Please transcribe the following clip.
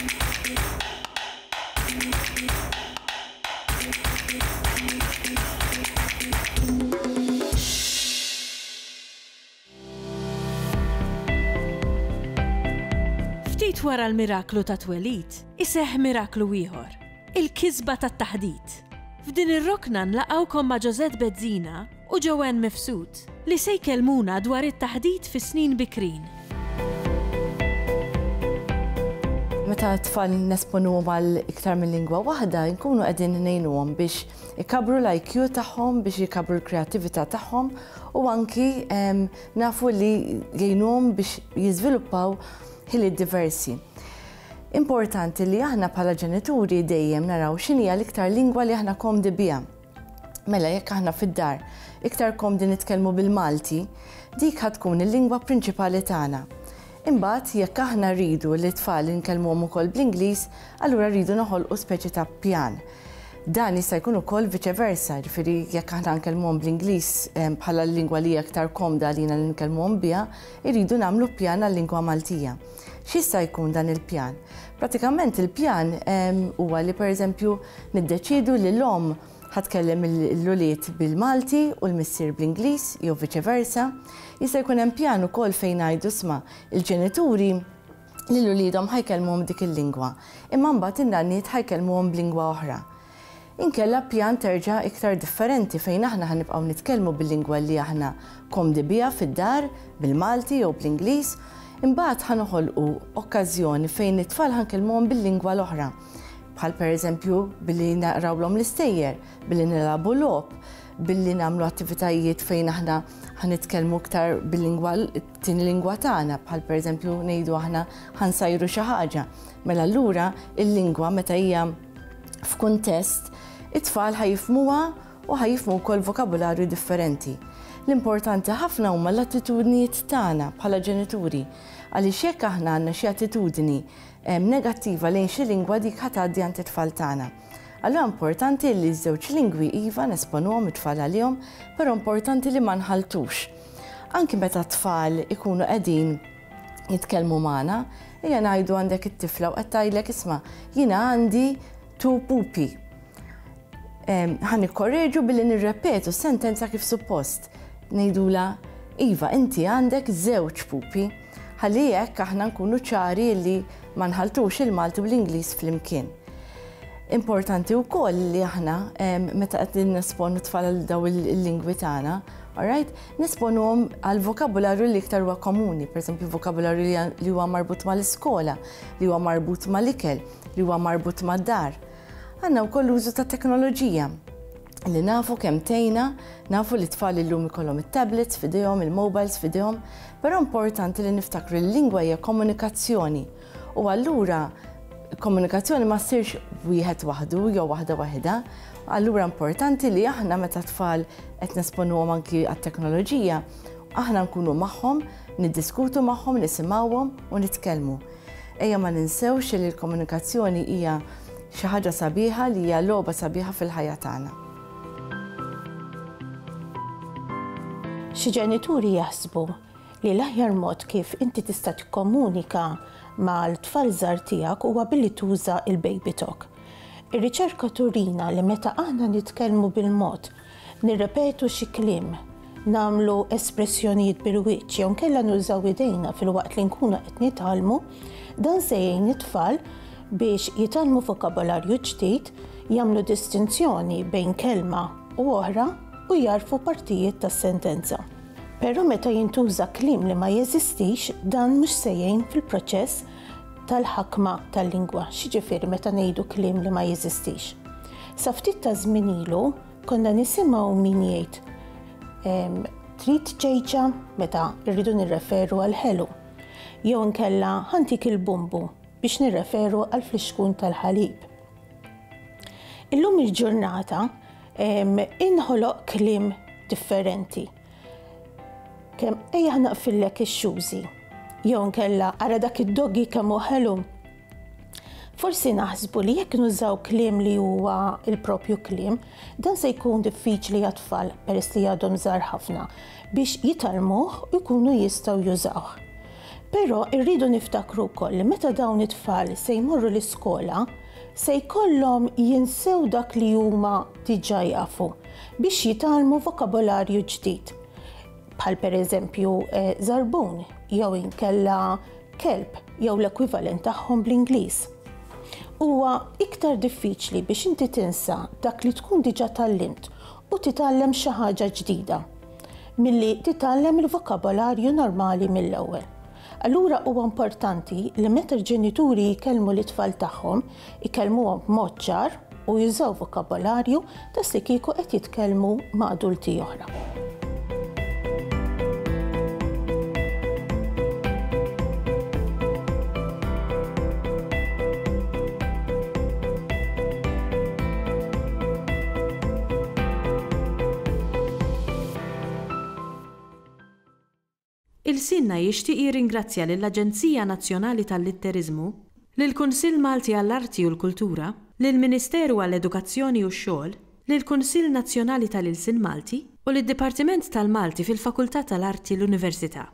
Ftit wara l-miraklu ta' twelid, iseħħ miraklu ieħor, il-kisba tat-taħdid. F'din ir-rokna nlaqgħukom ma' Josette Bezzina u Joanne Mifsud li se jkellmuna dwar it-taħdid fis-snin bikrin. Meta t-tfal nesponuhom għal iktar minn lingwa waħda, nkunu qegħdin ngħinuhom biex ikabru l-IQ tagħhom, biex ikabru l-kreattività tagħhom u anki nafu li jgħinuhom biex jiżviluppaw ħiliet diversi. Importanti li aħna bħala ġenituri dejjem naraw x'inhi l-iktar lingwa li aħna komdi biha. Mela jekk aħna fid-dar iktar komdi nitkellmu bil-Malti, dik ħatkun il-lingwa prinċipali tagħna. Imbagħad jekk aħna rridu li t-tfal nkellmuhom ukoll bl-Ingliż, allura rridu noħolqu speċi ta' pjan. Dan jista' jkun ukoll viċeversa, ġifieri jekk aħna nkellmuhom bl-Ingliż bħala l-lingwa li aktar komda lina li nkellmuhom biha, irridu nagħmlu pjan għall-lingwa Maltija. X'jista' jkun dan il-pjan? Pratikament il-pjan huwa li pereżempju niddeċiedu li l-om ħatkellem l-uliet bil-Malti u l-missier bl-Ingliż jew viċeversa. Jista' jkun hemm pjan ukoll fejn ngħidu isma' il-ġenituri li l-uliedhom ħajkellmuhom dik il-lingwa, imma mbagħad in-nanniet ħajkellmuhom b'lingwa oħra. Inkella pjan terġa' iktar differenti fejn aħna ħanibqgħu nitkellmu bil-lingwa li aħna komdi biha fid-dar, bil-Malti jew bl-Ingliż, imbagħad ħanoħolqu okkażjoni fejn it-tfal ħankellmuhom bil-lingwa l-oħra. Bħal pereżempju billi naqrawlhom l-istejjer, billi nilagħbu logħob, billi nagħmlu attivitajiet fejn aħna ħanitkellmu iktar bil-lingwa tieni lingwa tagħna, bħal pereżempju ngħidu aħna ħansajru xi ħaġa. Mela allura il-lingwa meta hija f'kuntest, it-tfal ħajfhmuha u ħajfhmu wkoll vokabularju differenti. L-importanti ħafna huma l-attitudnijiet tagħna bħala ġenituri, għaliex jekk aħna għandna xi attitudni negattiva lejn xi lingwa dik ħatgħaddi għand it-tfal tagħna. Allura importanti li ż-żewġ lingwi iva nesponuhom it-tfal għalihom, però importanti li ma nħaltux. Anki meta t-tfal ikunu qegħdin jitkellmu magħna, hija ngħidu għandek it-tifla u qed tgħidlek isma' jiena għandi 2 pupi. Ħanikkorreġu billi nirrepetu s-sentenza kif suppost. Ngħidula iva inti għandek 2 pupi. Ħalli hekk aħna nkunu ċari li ma nħaltux il-Malti u l-Ingliż flimkien. Importanti wkoll li aħna meta qed nesponu tfal għal daw il-lingwi tagħna, alright, nesponuhom għal vokabularju li iktar huwa komuni, pereżempju vokabularju li huwa marbut mal-iskola, li huwa marbut mal-ikel, li huwa marbut mad-dar. Għandna wkoll użu ta' teknoloġija li nafu kemm tgħinna, nafu li t-tfal illum ikollhom it-tablets f'idejhom, il-mobiles f'idejhom, però importanti li niftakru li l-lingwa hija komunikazzjoni. U allura komunikazzjoni ma ssirx wieħed waħdu jew waħda waħda, allura importanti li aħna meta tfal qed nesponuhom anki għat-teknoloġija, aħna nkunu magħhom, niddiskutu magħhom, nisimgħuhom u nitkellmu. Ejja ma ninsewx li l-komunikazzjoni hija xi ħaġa sabiħa li hija logħba sabiħa fil-ħajja tagħna. Xi ġenituri jaħsbu li l-aħjar mod kif inti tista' tikkomunika mal-tfal żgħar tiegħek huwa billi tuża il-baby talk. Ir-riċerka turina li meta aħna nitkellmu bil-mod, nirrepetu xi kliem, nagħmlu espressjonijiet bil-wiċċ jew nkella nużaw idejna fil-waqt li nkunu qed nitgħallmu, dan se jgħin it-tfal biex jitgħallmu vokabularju ġdid, jagħmlu distinzjoni bejn kelma u oħra u jarfu partijiet tas-sentenza. Però meta jintuża kliem li ma jeżistix, dan mhux se jgħin fil-proċess tal-ħakma tal-lingwa. X'jiġifieri meta ngħidu kliem li ma jeżistix. Sa ftit ta' żmien ilu konna nisimgħu min jgħid trid ġejġa meta rridu nirreferu għal ħelu. Jew nkella ħantik il-bumbu biex nirreferu għal fl-ixkun tal-ħalib. Illum il-ġurnata inħoloq kliem differenti. Kemm ejja naqfillek ix-xużi, jew nkella ara dak id-doggi kemm hu ħelu. Forsi naħsbu li jekk nużaw kliem li huwa il-propju kliem, dan se jkun diffiċli għat-tfal peress li għadhom żgħar ħafna biex jitalmuh u jkunu jistgħu jużawh. Però irridu niftakru wkoll li meta dawn it-tfal se jmorru l-iskola se jkollhom jinsew dak li huma diġà jafu biex jitalmu vokabolarju ġdid. Bħal pereżempju żarbun jew inkella kelb jew l-ekwivalent tagħhom bl-Ingliż. Huwa iktar diffiċli biex inti tinsa dak li tkun diġà tallimt u titgħallem xi ħaġa ġdida milli titgħallem il-vokabolarju normali mill-ewwel. Allura huwa importanti li meta l-ġenituri jkellmu l-itfal tagħhom ikellmuhom b'mod ċar u jużaw vokabolarju tas li kieku qed jitkellmu ma' adulti oħra. Il-Sinna jixtieq jirringrazzja lill-Aġenzija Nazzjonali tal-Litterizmu, lill-Kunsill Malti għall-Arti u l-Kultura, lill-Ministeru għall-Edukazzjoni u x-Xogħol, lill-Kunsill Nazzjonali tal-Ilsien Malti u lid-Dipartiment tal-Malti fil-Fakultà tal-Arti l-Università.